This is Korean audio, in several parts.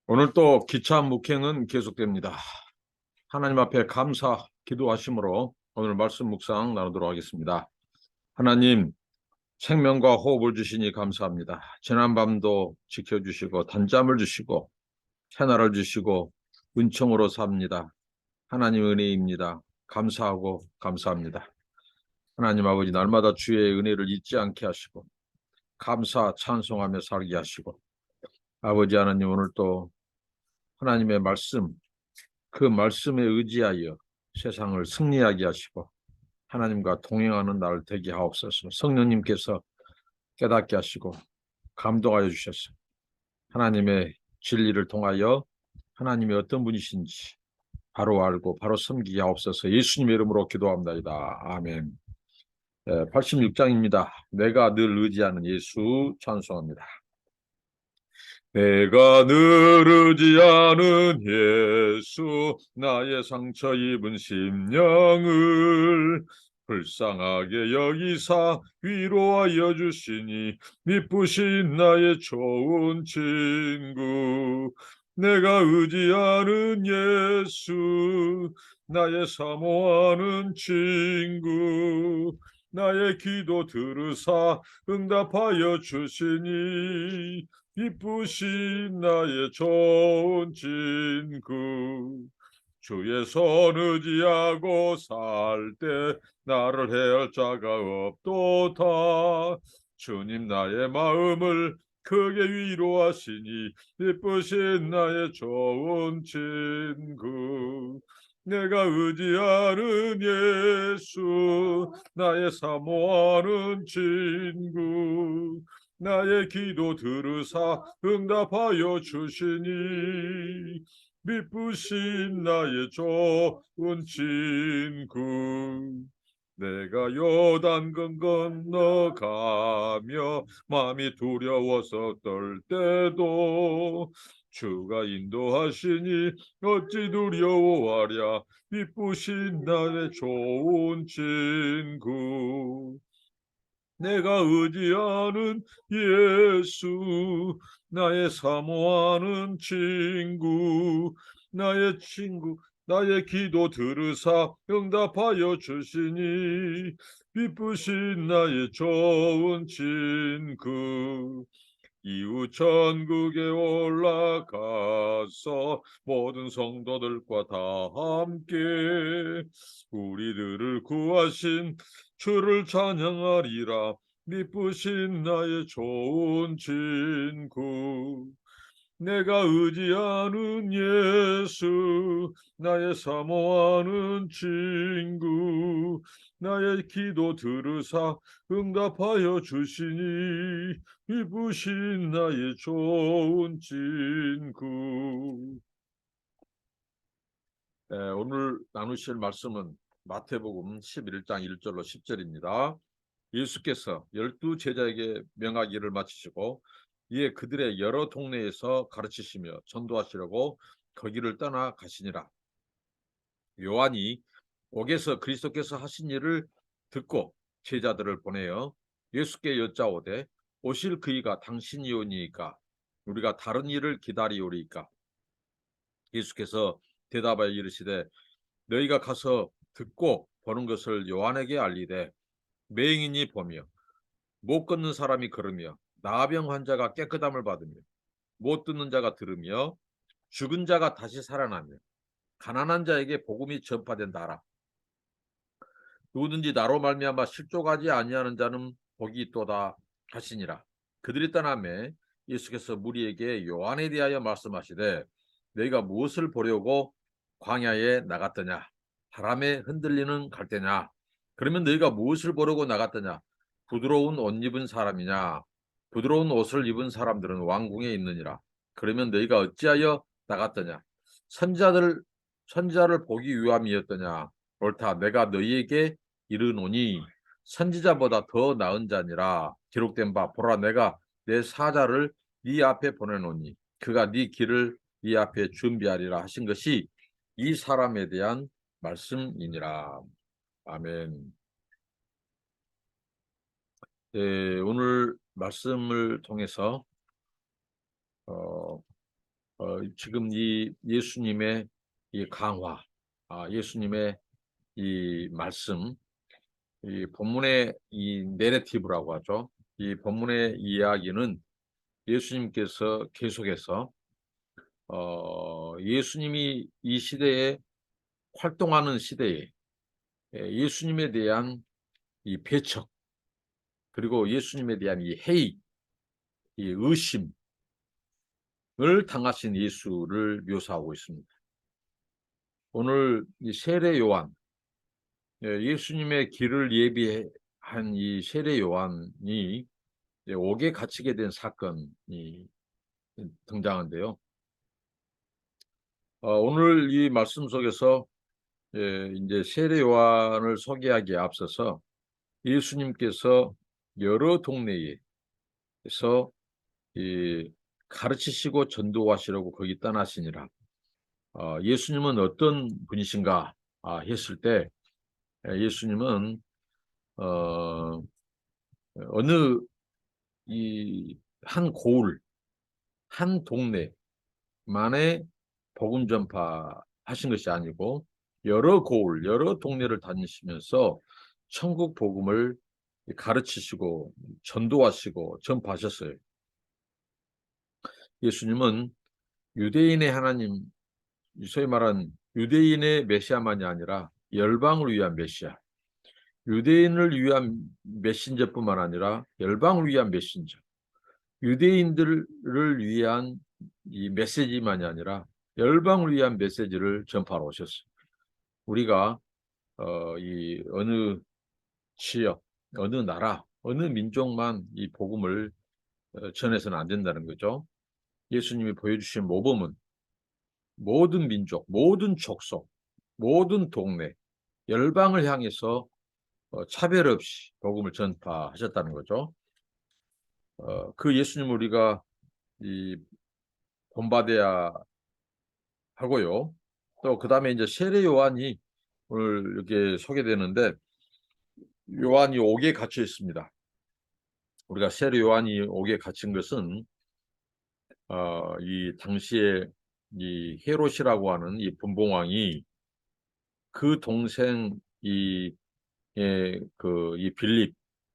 오늘 또 기차 묵행은 계속됩니다. 하나님 앞에 감사 기도하심으로 오늘 말씀 묵상 나누도록 하겠습니다. 하나님, 생명과 호흡을 주시니 감사합니다. 지난밤도 지켜주시고 단잠을 주시고 새날을 주시고 은총으로 삽니다. 하나님 은혜입니다. 감사하고 감사합니다. 하나님 아버지, 날마다 주의 은혜를 잊지 않게 하시고 감사 찬송하며 살게 하시고, 아버지 하나님, 오늘 또 하나님의 말씀, 그 말씀에 의지하여 세상을 승리하게 하시고 하나님과 동행하는 날 되게 하옵소서. 성령님께서 깨닫게 하시고 감동하여 주셔서 하나님의 진리를 통하여 하나님이 어떤 분이신지 바로 알고 바로 섬기게 하옵소서. 예수님의 이름으로 기도합니다. 아멘. 86장입니다. 내가 늘 의지하는 예수 찬송합니다. 내가 늘 의지하는 예수, 나의 상처 입은 심령을 불쌍하게 여기사 위로하여 주시니 미쁘신 나의 좋은 친구. 내가 의지하는 예수, 나의 사모하는 친구. 나의 기도 들으사 응답하여 주시니 기쁘신 나의 좋은 친구. 주의 손 의지하고 살 때 나를 해할 자가 없도다. 주님 나의 마음을 크게 위로하시니 기쁘신 나의 좋은 친구. 내가 의지하는 예수, 나의 사모하는 친구. 나의 기도 들으사 응답하여 주시니 미쁘신 나의 좋은 친구. 내가 요단강 건너가며 마음이 두려워서 떨 때도 주가 인도하시니 어찌 두려워하랴. 미쁘신 나의 좋은 친구. 내가 의지하는 예수, 나의 사모하는 친구. 나의 친구, 나의 기도 들으사 응답하여 주시니 기쁘신 나의 좋은 친구. 이후 천국에 올라가서 모든 성도들과 다 함께 우리들을 구하신 주를 찬양하리라. 미쁘신 나의 좋은 친구. 내가 의지하는 예수, 나의 사모하는 친구. 나의 기도 들으사 응답하여 주시니 기쁘신 나의 좋은 친구. 오늘 나누실 말씀은 마태복음 11장 1절로 10절입니다. 예수께서 12제자에게 명하기를 마치시고 이에 그들의 여러 동네에서 가르치시며 전도하시려고 거기를 떠나 가시니라. 요한이 옥에서 그리스도께서 하신 일을 듣고 제자들을 보내어 예수께 여짜오되 오실 그이가 당신이오니이까 우리가 다른 일을 기다리오리이까. 예수께서 대답하여 이르시되 너희가 가서 듣고 보는 것을 요한에게 알리되 맹인이 보며 못 걷는 사람이 걸으며 나병 환자가 깨끗함을 받으며 못 듣는 자가 들으며 죽은 자가 다시 살아나며 가난한 자에게 복음이 전파된다 하라. 누구든지 나로 말미암아 실족하지 아니하는 자는 복이 있도다 하시니라. 그들이 떠나매 예수께서 무리에게 요한에 대하여 말씀하시되 너희가 무엇을 보려고 광야에 나갔더냐? 바람에 흔들리는 갈대냐? 그러면 너희가 무엇을 보려고 나갔더냐? 부드러운 옷 입은 사람이냐? 부드러운 옷을 입은 사람들은 왕궁에 있느니라. 그러면 너희가 어찌하여 나갔더냐? 선지자를 보기 위함이었더냐? 옳다. 내가 너희에게 이르노니 선지자보다 더 나은 자니라. 기록된 바 보라, 내가 내 사자를 네 앞에 보내노니 그가 네 길을 네 앞에 준비하리라 하신 것이 이 사람에 대한 말씀이니라. 아멘. 오늘 말씀을 통해서 지금 이 예수님의 이 강화, 예수님의 이 말씀, 이 본문의 이 내러티브라고 하죠. 이 본문의 이야기는 예수님께서 계속해서 예수님이 이 시대에 활동하는 시대에 예수님에 대한 이 배척, 그리고 예수님에 대한 이 회의, 이 의심을 당하신 예수를 묘사하고 있습니다. 오늘 이 세례 요한, 예수님의 길을 예비한 이 세례 요한이 옥에 갇히게 된 사건이 등장한데요. 오늘 이 말씀 속에서 이제 세례 요한을 소개하기에 앞서서 예수님께서 여러 동네에서 가르치시고 전도하시려고 거기 떠나시니라. 예수님은 어떤 분이신가 했을 때 예수님은 어느 이 한 고을, 한 동네만의 복음 전파하신 것이 아니고 여러 고을, 여러 동네를 다니시면서 천국 복음을 가르치시고 전도하시고 전파하셨어요. 예수님은 유대인의 하나님, 소위 말하는 유대인의 메시아만이 아니라 열방을 위한 메시아, 유대인을 위한 메신저뿐만 아니라 열방을 위한 메신저, 유대인들을 위한 이 메시지만이 아니라 열방을 위한 메시지를 전파하러 오셨어요. 우리가 이 어느 지역, 어느 나라, 어느 민족만 이 복음을 전해서는 안 된다는 거죠. 예수님이 보여주신 모범은 모든 민족, 모든 족속, 모든 동네, 열방을 향해서 차별 없이 복음을 전파하셨다는 거죠. 그 예수님 우리가 이 본받아야 하고요. 또 그 다음에 이제 세례 요한이 오늘 이렇게 소개되는데 요한이 옥에 갇혀 있습니다. 우리가 세례 요한이 옥에 갇힌 것은 이 당시에 이 헤롯이라고 하는 이 분봉왕이 그 동생 이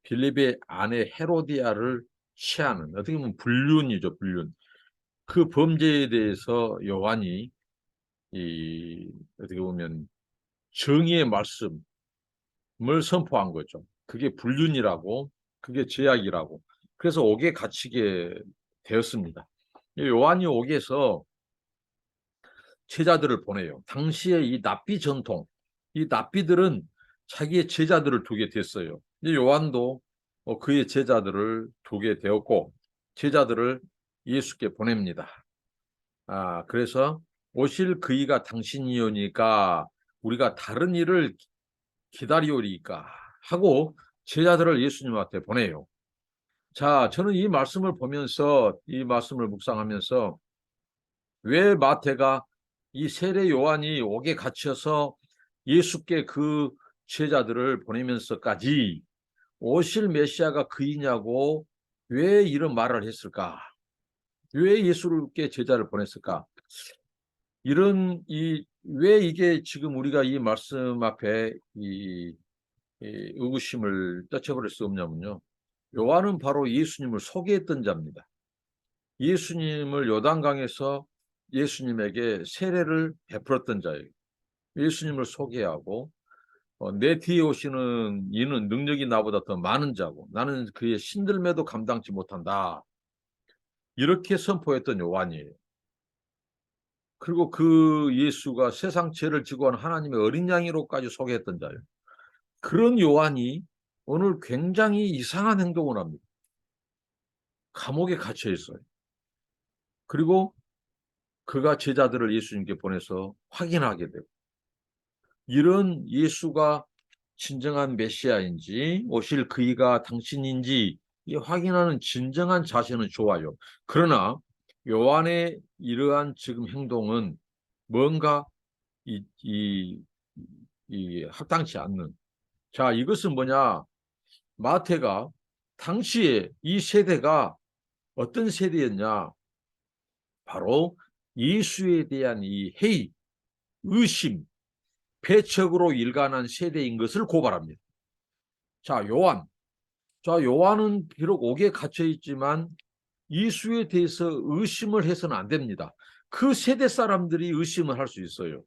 빌립의 아내 헤로디아를 취하는 어떻게 보면 불륜이죠, 불륜. 그 범죄에 대해서 요한이 어떻게 보면 정의의 말씀을 선포한 거죠. 그게 불륜이라고, 그게 죄악이라고. 그래서 옥에 갇히게 되었습니다. 요한이 옥에서 제자들을 보내요. 당시에 이 납비 전통, 이 납비들은 자기의 제자들을 두게 됐어요. 요한도 그의 제자들을 두게 되었고 제자들을 예수께 보냅니다. 그래서 오실 그이가 당신이오니까 우리가 다른 일을 기다리오리까 하고 제자들을 예수님한테 보내요. 자, 저는 이 말씀을 보면서 이 말씀을 묵상하면서 왜 마태가 이 세례 요한이 옥에 갇혀서 예수께 그 제자들을 보내면서까지 오실 메시아가 그이냐고 왜 이런 말을 했을까? 왜 예수께 제자를 보냈을까? 왜 이게 지금 우리가 이 말씀 앞에 이 의구심을 떨쳐버릴 수 없냐면요. 요한은 바로 예수님을 소개했던 자입니다. 예수님을 요단강에서 예수님에게 세례를 베풀었던 자예요. 예수님을 소개하고 내 뒤에 오시는 이는 능력이 나보다 더 많은 자고 나는 그의 신들매도 감당치 못한다. 이렇게 선포했던 요한이에요. 그리고 그 예수가 세상 죄를 지고 한 하나님의 어린 양이로까지 소개했던 자예요. 그런 요한이 오늘 굉장히 이상한 행동을 합니다. 감옥에 갇혀 있어요. 그리고 그가 제자들을 예수님께 보내서 확인하게 되고 이런 예수가 진정한 메시아인지 오실 그이가 당신인지 확인하는 진정한 자세는 좋아요. 그러나 요한의 이러한 지금 행동은 뭔가 합당치 않는. 자, 이것은 뭐냐? 마태가 당시에 이 세대가 어떤 세대였냐? 바로 예수에 대한 이 회의, 의심, 배척으로 일관한 세대인 것을 고발합니다. 자, 요한은 비록 옥에 갇혀 있지만 예수에 대해서 의심을 해서는 안 됩니다. 그 세대 사람들이 의심을 할 수 있어요.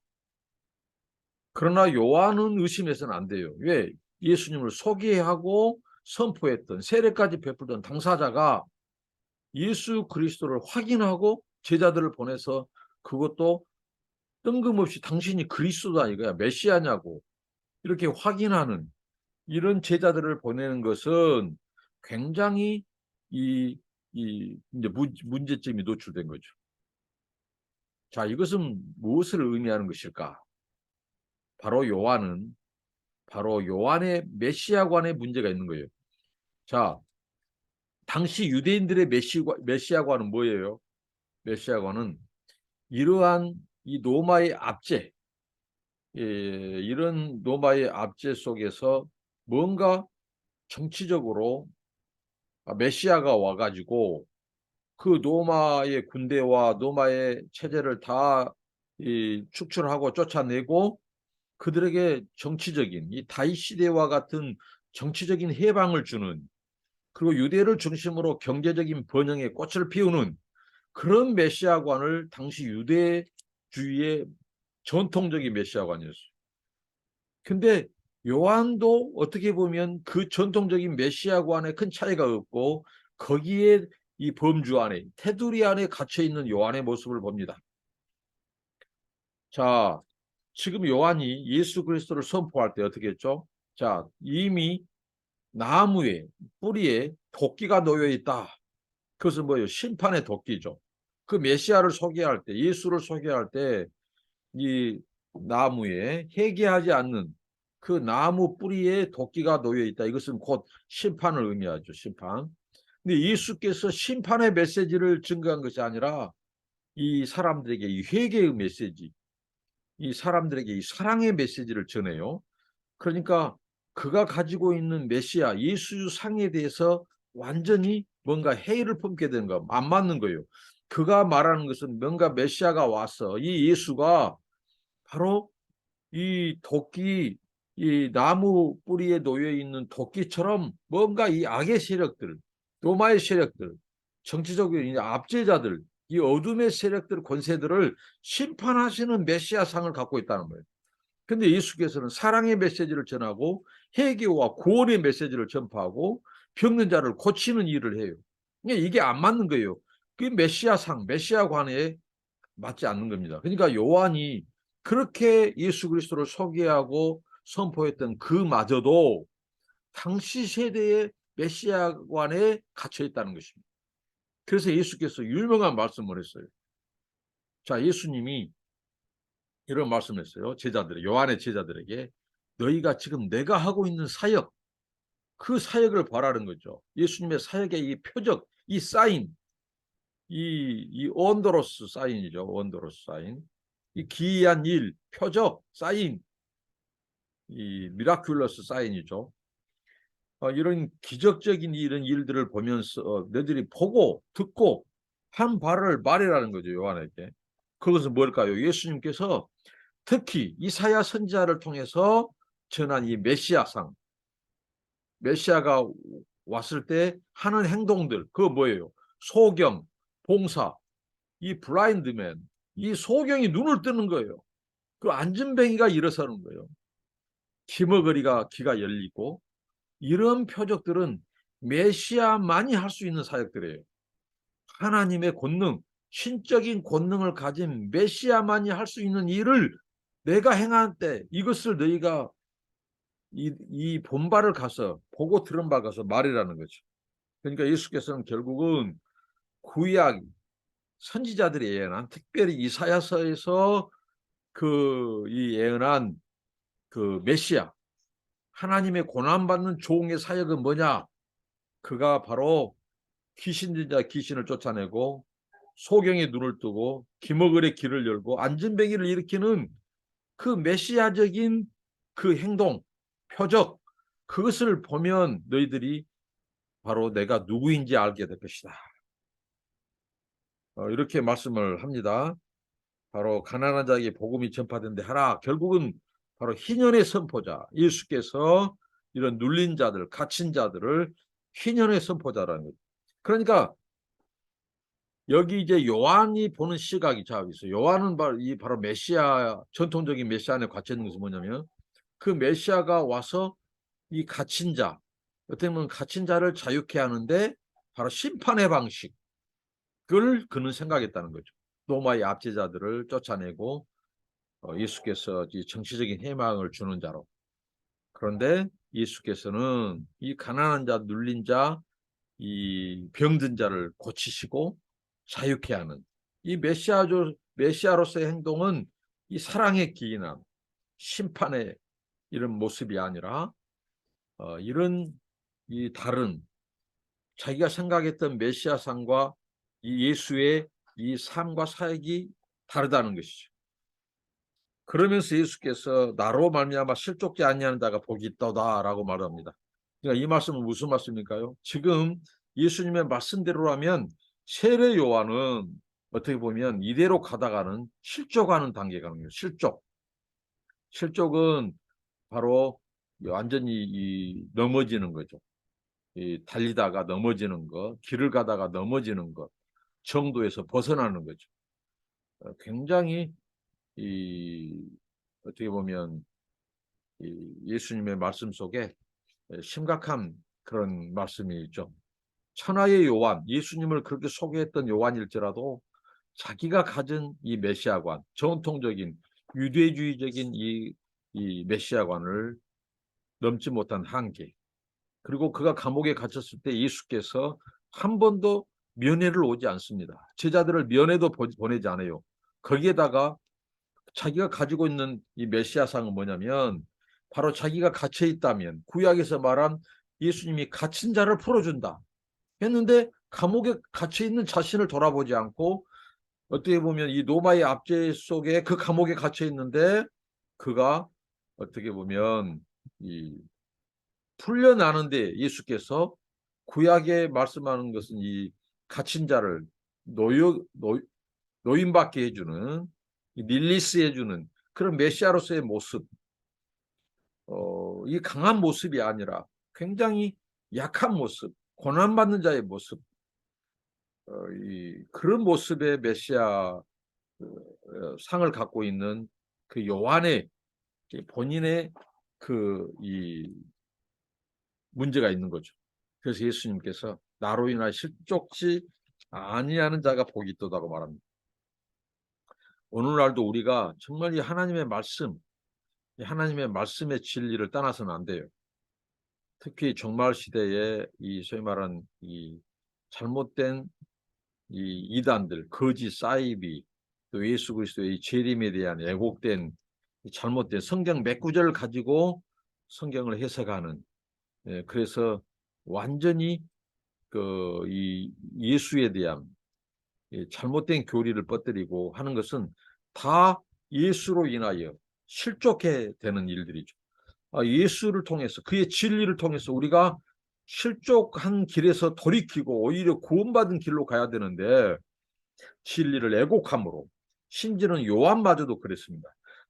그러나 요한은 의심해서는 안 돼요. 왜? 예수님을 소개하고 선포했던, 세례까지 베풀던 당사자가 예수 그리스도를 확인하고 제자들을 보내서 그것도 뜬금없이 당신이 그리스도다 이거야, 메시아냐고 이렇게 확인하는 이런 제자들을 보내는 것은 굉장히 이제 문제점이 노출된 거죠. 자, 이것은 무엇을 의미하는 것일까? 바로 요한의 메시아관에 문제가 있는 거예요. 자, 당시 유대인들의 메시아관은 뭐예요? 메시아관은 이러한 이 로마의 압제, 이런 로마의 압제 속에서 뭔가 정치적으로 메시아가 와가지고 그 로마의 군대와 로마의 체제를 다 축출하고 쫓아내고 그들에게 정치적인 이 다윗 시대와 같은 정치적인 해방을 주는, 그리고 유대를 중심으로 경제적인 번영의 꽃을 피우는 그런 메시아관을 당시 유대주의의 전통적인 메시아관이었어요. 근데 요한도 어떻게 보면 그 전통적인 메시아관에 큰 차이가 없고 거기에 이 범주 안에, 테두리 안에 갇혀 있는 요한의 모습을 봅니다. 자, 지금 요한이 예수 그리스도를 선포할 때 어떻게 했죠? 자, 이미 나무에, 뿌리에 도끼가 놓여 있다. 그것은 뭐예요? 심판의 도끼죠. 그 메시아를 소개할 때, 예수를 소개할 때 이 나무에 해계하지 않는 그 나무 뿌리에 도끼가 놓여 있다. 이것은 곧 심판을 의미하죠. 심판. 근데 예수께서 심판의 메시지를 증거한 것이 아니라 이 사람들에게 이 회개의 메시지, 이 사람들에게 이 사랑의 메시지를 전해요. 그러니까 그가 가지고 있는 메시아, 예수 상에 대해서 완전히 뭔가 해이를 품게 되는 거, 안 맞는 거예요. 그가 말하는 것은 뭔가 메시아가 와서 이 예수가 바로 이 도끼, 이 나무 뿌리에 놓여 있는 도끼처럼 뭔가 이 악의 세력들, 로마의 세력들, 정치적인 압제자들, 이 어둠의 세력들, 권세들을 심판하시는 메시아상을 갖고 있다는 거예요. 근데 예수께서는 사랑의 메시지를 전하고 회개와 구원의 메시지를 전파하고 병든 자를 고치는 일을 해요. 이게 안 맞는 거예요. 그 메시아상, 메시아관에 맞지 않는 겁니다. 그러니까 요한이 그렇게 예수 그리스도를 소개하고 선포했던 그마저도 당시 세대의 메시아관에 갇혀 있다는 것입니다. 그래서 예수께서 유명한 말씀을 했어요. 자, 예수님이 이런 말씀을 했어요. 요한의 제자들에게 너희가 지금 내가 하고 있는 사역, 그 사역을 바라는 거죠. 예수님의 사역의 이 표적, 이 사인, 이 원더러스 사인이죠. 원더러스 사인. 이 기이한 일, 표적, 사인, 이 미라큘러스 사인이죠. 이런 기적적인 이런 일들을 보면서 너희들이 보고 듣고 한 바를 말이라는 거죠. 요한에게. 그것은 뭘까요? 예수님께서 특히 이사야 선지자를 통해서 전한 이 메시아상, 메시아가 왔을 때 하는 행동들, 그거 뭐예요? 소경, 봉사, 이 블라인드맨, 이 소경이 눈을 뜨는 거예요. 그 안진뱅이가 일어서는 거예요. 기머거리가 귀가 열리고, 이런 표적들은 메시아만이 할 수 있는 사역들이에요. 하나님의 권능, 신적인 권능을 가진 메시아만이 할 수 있는 일을 내가 행할 때 이것을 너희가 이 본바를 가서 보고 들은 바 가서 말이라는 거죠. 그러니까 예수께서는 결국은 구약 선지자들이 예언한, 특별히 이사야서에서 이 예언한 그 메시아, 하나님의 고난받는 종의 사역은 뭐냐? 그가 바로 귀신 들자 귀신을 쫓아내고 소경의 눈을 뜨고 기머글의 귀를 열고 안진뱅이를 일으키는 그 메시아적인 그 행동, 표적, 그것을 보면 너희들이 바로 내가 누구인지 알게 될 것이다. 이렇게 말씀을 합니다. 바로 가난한 자에게 복음이 전파된데 하라. 결국은 바로 희년의 선포자 예수께서 이런 눌린 자들, 갇힌 자들을 희년의 선포자라는 거죠. 그러니까 여기 이제 요한이 보는 시각이 자 있어요. 요한은 바로 메시아, 전통적인 메시아 안에 갇혀 있는 것은 뭐냐면 그 메시아가 와서 이 갇힌 자, 어떻게 보면 갇힌 자를 자유케 하는데 바로 심판의 방식을 그는 생각했다는 거죠. 로마의 압제자들을 쫓아내고 예수께서 이 정치적인 희망을 주는 자로. 그런데 예수께서는 이 가난한 자, 눌린 자, 이 병든 자를 고치시고 자유케 하는 이 메시아로서의 행동은 이 사랑의 기인함, 심판의 이런 모습이 아니라 이런 이 다른 자기가 생각했던 메시아상과 이 예수의 이 삶과 사역이 다르다는 것이죠. 그러면서 예수께서 나로 말미암아 실족지 아니하는 자가 복이 있도다라고 말합니다. 그러니까 이 말씀은 무슨 말씀일까요? 지금 예수님의 말씀대로라면 세례 요한은 어떻게 보면 이대로 가다가는 실족하는 단계가 있는 거예요. 실족은 바로 완전히 넘어지는 거죠. 달리다가 넘어지는 것, 길을 가다가 넘어지는 것 정도에서 벗어나는 거죠. 굉장히 어떻게 보면 예수님의 말씀 속에 심각한 그런 말씀이 있죠. 천하의 요한, 예수님을 그렇게 소개했던 요한일지라도 자기가 가진 이 메시아관, 전통적인 유대주의적인 이 메시아관을 넘지 못한 한계, 그리고 그가 감옥에 갇혔을 때 예수께서 한 번도 면회를 오지 않습니다. 제자들을 면회도 보내지 않아요. 거기에다가 자기가 가지고 있는 이 메시아상은 뭐냐면 바로 자기가 갇혀 있다면 구약에서 말한 예수님이 갇힌 자를 풀어준다 했는데 감옥에 갇혀 있는 자신을 돌아보지 않고 어떻게 보면 이 로마의 압제 속에 그 감옥에 갇혀 있는데 그가 어떻게 보면 이 풀려나는데 예수께서 구약에 말씀하는 것은 이 갇힌 자를 노임받게 해주는 릴리스 해주는 그런 메시아로서의 모습, 이 강한 모습이 아니라 굉장히 약한 모습, 고난받는 자의 모습, 그런 모습의 메시아 상을 갖고 있는 그 요한의 본인의 이 문제가 있는 거죠. 그래서 예수님께서 나로 인하여 실족지 아니하는 자가 복이 있도다고 말합니다. 오늘날도 우리가 정말 이 하나님의 말씀의 진리를 떠나서는 안 돼요. 특히 종말 시대에 이 소위 말하는 이 잘못된 이 이단들, 거짓 사이비, 또 예수 그리스도의 재림에 대한 왜곡된 잘못된 성경 몇 구절을 가지고 성경을 해석하는, 그래서 완전히 이 예수에 대한 잘못된 교리를 퍼뜨리고 하는 것은 다 예수로 인하여 실족해 되는 일들이죠. 예수를 통해서 그의 진리를 통해서 우리가 실족한 길에서 돌이키고 오히려 구원받은 길로 가야 되는데 진리를 애곡함으로 심지어는 요한마저도 그랬습니다.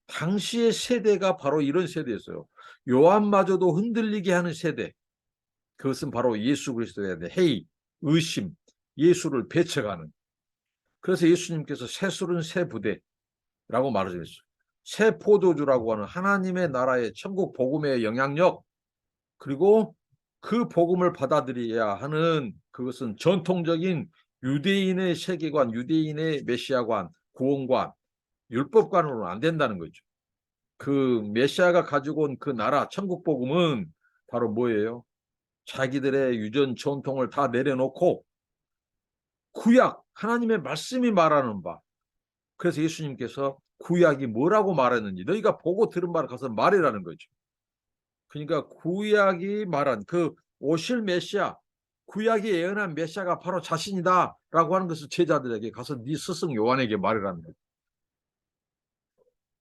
당시의 세대가 바로 이런 세대였어요. 요한마저도 흔들리게 하는 세대. 그것은 바로 예수 그리스도에 대한 회의, 의심, 예수를 배척하는. 그래서 예수님께서 새 술은 새 부대라고 말하셨어요. 새 포도주라고 하는 하나님의 나라의 천국 복음의 영향력, 그리고 그 복음을 받아들여야 하는 그것은 전통적인 유대인의 세계관, 유대인의 메시아관, 구원관, 율법관으로는 안 된다는 거죠. 그 메시아가 가지고 온 그 나라 천국 복음은 바로 뭐예요? 자기들의 유전 전통을 다 내려놓고 구약 하나님의 말씀이 말하는 바. 그래서 예수님께서 구약이 뭐라고 말했는지 너희가 보고 들은 바를 가서 말이라는 거죠. 그러니까 구약이 말한 그 오실 메시아, 구약이 예언한 메시아가 바로 자신이다라고 하는 것을 제자들에게 가서 네 스승 요한에게 말이라는 거죠.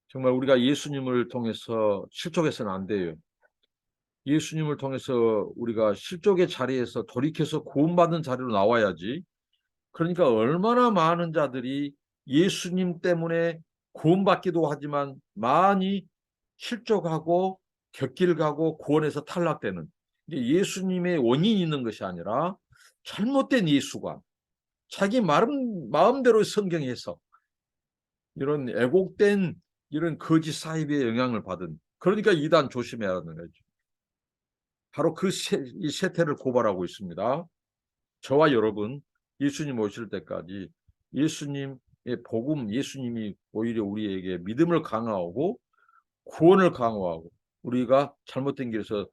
정말 우리가 예수님을 통해서 실족해서는 안 돼요. 예수님을 통해서 우리가 실족의 자리에서 돌이켜서 구원받는 자리로 나와야지. 그러니까 얼마나 많은 자들이 예수님 때문에 구원받기도 하지만 많이 실족하고 곁길 가고 구원에서 탈락되는, 예수님의 원인이 있는 것이 아니라 잘못된 예수관, 자기 마음대로 성경 해석, 이런 애곡된 이런 거짓 사입의 영향을 받은, 그러니까 이단 조심해야 하는 거죠. 바로 이 세태를 고발하고 있습니다. 저와 여러분, 예수님 오실 때까지 예수님의 복음, 예수님이 오히려 우리에게 믿음을 강화하고 구원을 강화하고 우리가 잘못된 길에서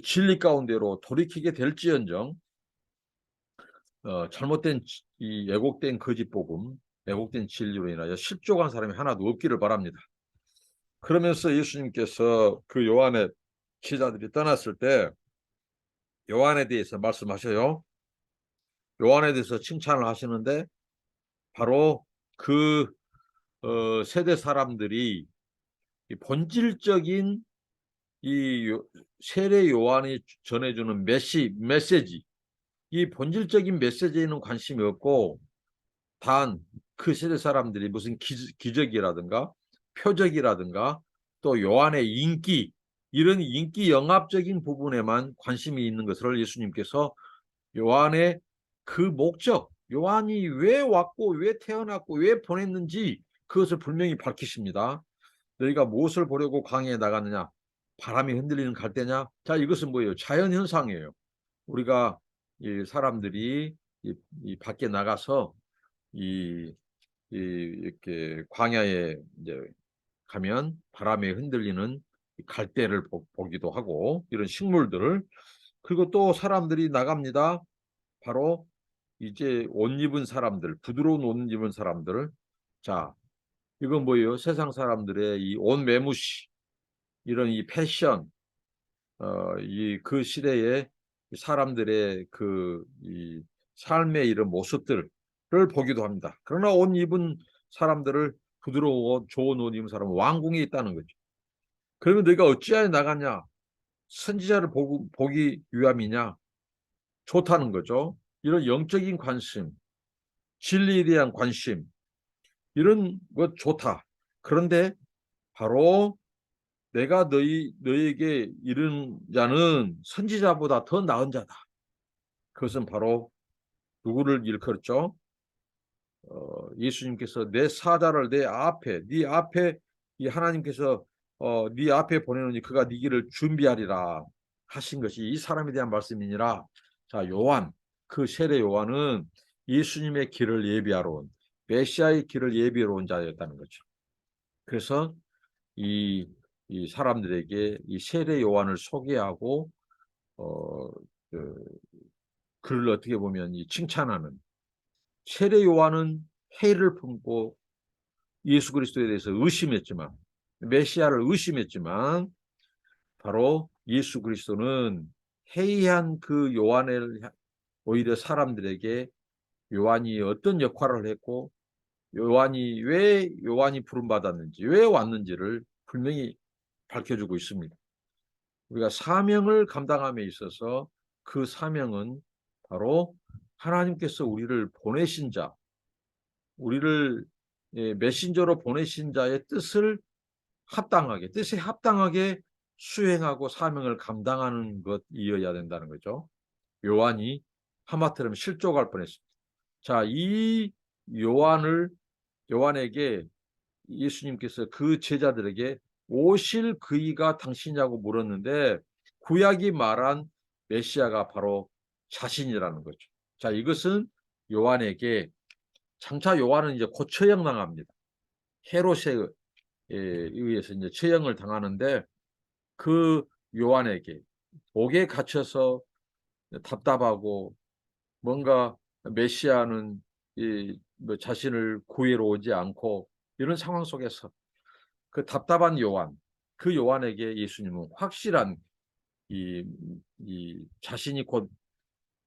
진리 가운데로 돌이키게 될지언정 잘못된 이 왜곡된 거짓 복음, 왜곡된 진리로 인하여 실족한 사람이 하나도 없기를 바랍니다. 그러면서 예수님께서 그 요한의 제자들이 떠났을 때 요한에 대해서 말씀하셔요. 요한에 대해서 칭찬을 하시는데 바로 그 세대 사람들이 이 본질적인 이 세례 요한이 전해주는 메시지, 이 본질적인 메시지에는 관심이 없고 단 그 세대 사람들이 무슨 기적이라든가 표적이라든가 또 요한의 인기, 이런 인기 영합적인 부분에만 관심이 있는 것을 예수님께서 요한의 그 목적, 요한이 왜 왔고 왜 태어났고 왜 보냈는지 그것을 분명히 밝히십니다. 너희가 무엇을 보려고 광야에 나갔느냐? 바람이 흔들리는 갈대냐? 자, 이것은 뭐예요? 자연현상이에요. 우리가 이 사람들이 이 밖에 나가서 이렇게 광야에 이제 가면 바람에 흔들리는 갈대를 보기도 하고 이런 식물들을, 그리고 또 사람들이 나갑니다. 바로 이제 옷 입은 사람들, 부드러운 옷 입은 사람들. 자, 이건 뭐예요? 세상 사람들의 이 옷 매무시, 이런 이 패션, 이 그 시대의 사람들의 이 삶의 이런 모습들을 보기도 합니다. 그러나 옷 입은 사람들을, 부드러워 좋은 옷 입은 사람은 왕궁에 있다는 거죠. 그러면 너희가 어찌하여 나갔냐? 선지자를 보기 위함이냐? 좋다는 거죠. 이런 영적인 관심, 진리에 대한 관심, 이런 것 좋다. 그런데 바로 내가 너희에게 이른 자는 선지자보다 더 나은 자다. 그것은 바로 누구를 일컬었죠? 예수님께서 내 사자를 네 앞에 이 하나님께서 네 앞에 보내노니 그가 네 길을 준비하리라 하신 것이 이 사람에 대한 말씀이니라. 자, 요한, 그 세례 요한은 예수님의 길을 예비하러 온, 메시아의 길을 예비하러 온 자였다는 거죠. 그래서 이 사람들에게 이 세례 요한을 소개하고 그, 그를 어떻게 보면 칭찬하는, 세례 요한은 해를 품고 예수 그리스도에 대해서 의심했지만, 메시아를 의심했지만, 바로 예수 그리스도는 해이한 그 요한을 오히려 사람들에게 요한이 어떤 역할을 했고 왜 요한이 부름받았는지, 왜 왔는지를 분명히 밝혀주고 있습니다. 우리가 사명을 감당함에 있어서 그 사명은 바로 하나님께서 우리를 보내신 자, 우리를 메신저로 보내신 자의 뜻에 합당하게 수행하고 사명을 감당하는 것이어야 된다는 거죠. 요한이 하마터면 실족할 뻔했습니다. 자, 이 요한에게 예수님께서 그 제자들에게 오실 그이가 당신이냐고 물었는데 구약이 말한 메시아가 바로 자신이라는 거죠. 자, 이것은 요한에게, 장차 요한은 이제 곧 처형당합니다. 헤롯에 의해서 이제 처형을 당하는데 그 요한에게 옥에 갇혀서 답답하고 뭔가 메시아는 뭐 자신을 구해로 오지 않고 이런 상황 속에서 그 답답한 요한, 그 요한에게 예수님은 확실한 자신이 곧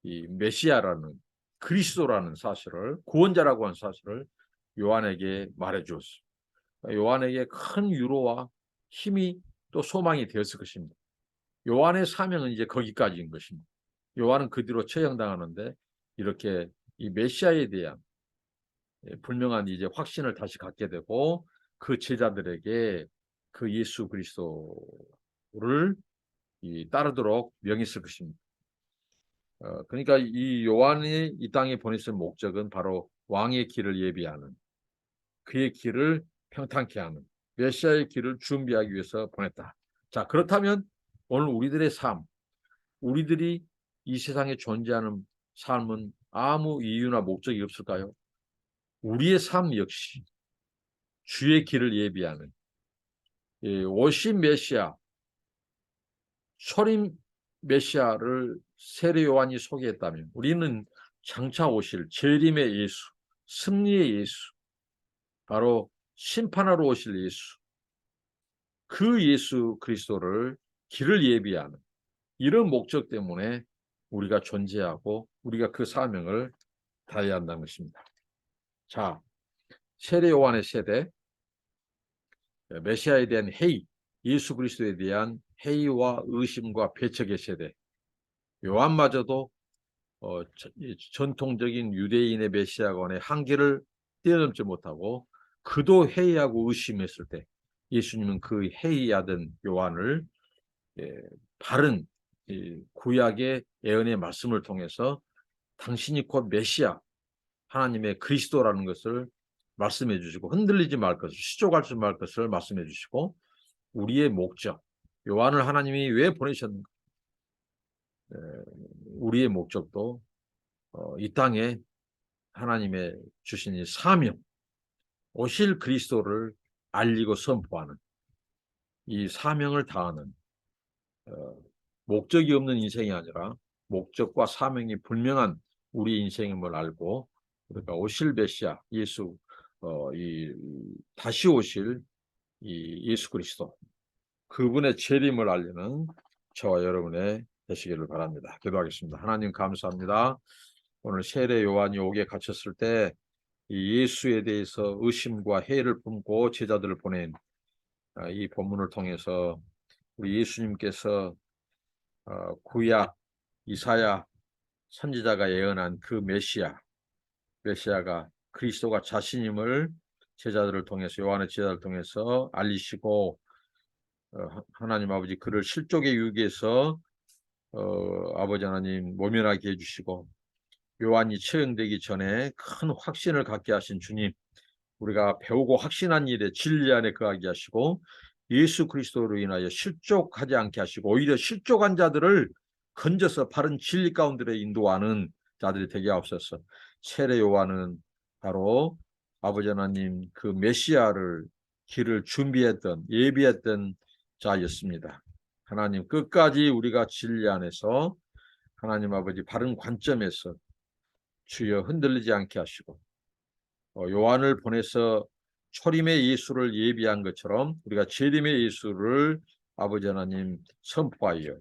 메시아라는, 그리스도라는 사실을, 구원자라고 하는 사실을 요한에게 말해 주었습니다. 요한에게 큰 위로와 힘이 또 소망이 되었을 것입니다. 요한의 사명은 이제 거기까지인 것입니다. 요한은 그 뒤로 처형당하는데 이렇게 이 메시아에 대한 분명한 이제 확신을 다시 갖게 되고 그 제자들에게 그 예수 그리스도를 따르도록 명했을 것입니다. 그러니까 이 요한이 이 땅에 보냈을 목적은 바로 왕의 길을 예비하는, 그의 길을 평탄케 하는, 메시아의 길을 준비하기 위해서 보냈다. 자, 그렇다면 오늘 우리들의 삶, 우리들이 이 세상에 존재하는 삶은 아무 이유나 목적이 없을까요? 우리의 삶 역시 주의 길을 예비하는 오신 메시아, 초림 메시아를 세례 요한이 소개했다면 우리는 장차 오실 재림의 예수, 승리의 예수, 바로 심판하러 오실 예수, 그 예수 그리스도를 길을 예비하는 이런 목적 때문에 우리가 존재하고 우리가 그 사명을 다해야 한다는 것입니다. 자, 세례 요한의 세대, 메시아에 대한 회의, 예수 그리스도에 대한 회의와 의심과 배척의 세대, 요한마저도 전통적인 유대인의 메시아관의 한계를 뛰어넘지 못하고 그도 회의하고 의심했을 때 예수님은 그 회의하던 요한을 바른 구약의 예언의 말씀을 통해서 당신이 곧 메시아, 하나님의 그리스도라는 것을 말씀해 주시고 흔들리지 말 것을, 시족하지 말 것을 말씀해 주시고 우리의 목적, 요한을 하나님이 왜 보내셨는가, 우리의 목적도 이 땅에 하나님의 주신 이 사명, 오실 그리스도를 알리고 선포하는 이 사명을 다하는 목적이 없는 인생이 아니라 목적과 사명이 분명한 우리 인생임을 알고 그러니까 오실 메시아 예수 다시 오실 이 예수 그리스도 그분의 재림을 알리는 저와 여러분의 되시기를 바랍니다. 기도하겠습니다. 하나님 감사합니다. 오늘 세례 요한이 옥에 갇혔을 때 이 예수에 대해서 의심과 회의를 품고 제자들을 보낸 이 본문을 통해서 우리 예수님께서 구약 이사야 선지자가 예언한 그 메시아가 그리스도가 자신임을 제자들을 통해서 요한의 제자들을 통해서 알리시고 하나님 아버지 그를 실족의 유기에서 아버지 하나님 모면하게 해주시고 요한이 처형되기 전에 큰 확신을 갖게 하신 주님, 우리가 배우고 확신한 일에 진리 안에 거하게 하시고 예수 그리스도로 인하여 실족하지 않게 하시고 오히려 실족한 자들을 건져서 바른 진리 가운데로 인도하는 자들이 되게 하옵소서. 세례 요한은 바로 아버지 하나님 그 메시아를 길을 준비했던 예비했던 자였습니다. 하나님 끝까지 우리가 진리 안에서 하나님 아버지 바른 관점에서 주여 흔들리지 않게 하시고 요한을 보내서 초림의 예수를 예비한 것처럼 우리가 재림의 예수를 아버지 하나님 선포하여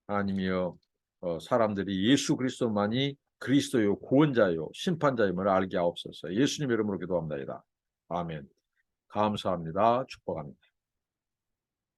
하나님이여 사람들이 예수 그리스도만이 그리스도요 구원자요 심판자임을 알게 하옵소서. 예수님 이름으로 기도합니다. 아멘. 감사합니다. 축복합니다.